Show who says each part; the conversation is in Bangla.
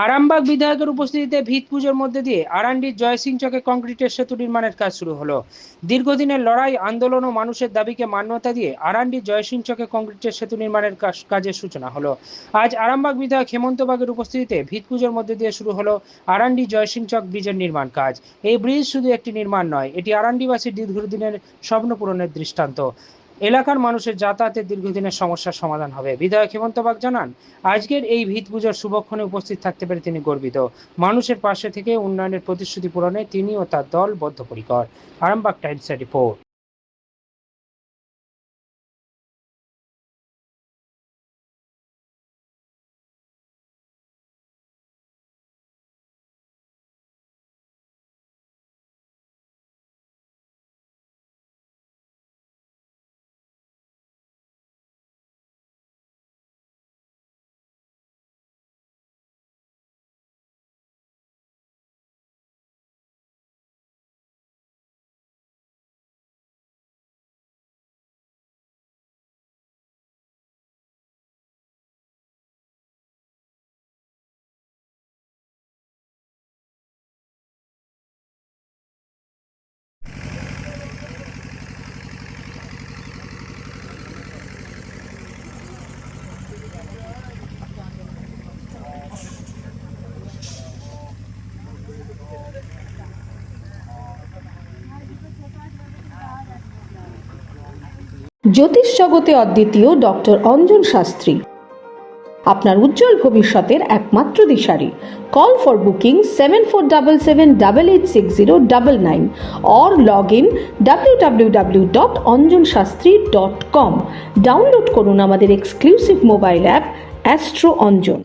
Speaker 1: আরামবাগ বিধায়কের উপস্থিতিতে ভিত পুজোর মধ্যে দিয়ে আরান্ডির জয়সিং চকে কংক্রিটের সেতু নির্মাণের কাজ শুরু হলো। দীর্ঘদিনের লড়াই, আন্দোলন ও মানুষের দাবিকে মান্যতা দিয়ে আরান্ডির জয়সিং চকে কংক্রিটের সেতু নির্মাণের কাজের সূচনা হলো। আজ আরামবাগ বিধায়ক হেমন্ত বাগের উপস্থিতিতে ভিত পুজোর মধ্যে দিয়ে শুরু হলো আরান্ডি জয়সিং চক ব্রিজের নির্মাণ কাজ। এই ব্রিজ শুধু একটি নির্মাণ নয়, এটি আরান্ডিবাসীর দীর্ঘদিনের স্বপ্ন পূরণের দৃষ্টান্ত। এলাকার মানুষের যাতায়াতের দীর্ঘদিনের সমস্যার সমাধান হবে। বিধায়ক হেমন্ত বাগ জানান, আজকের এই ভিত পুজোর শুভক্ষণে উপস্থিত থাকতে পেরে তিনি গর্বিত। মানুষের পাশে থেকে উন্নয়নের প্রতিশ্রুতি পূরণে তিনি ও তার দল বদ্ধপরিকর। আরামবাগ টাইমসের রিপোর্ট।
Speaker 2: জ্যোতিষ জগতে অদ্বিতীয় ডক্টর অঞ্জন শাস্ত্রী আপনার উজ্জ্বল ভবিষ্যতের একমাত্র দিশারি। Call for booking 7477886099 or log in www.anjanshastri.com। Download করুন আমাদের exclusive mobile app Astro Anjan.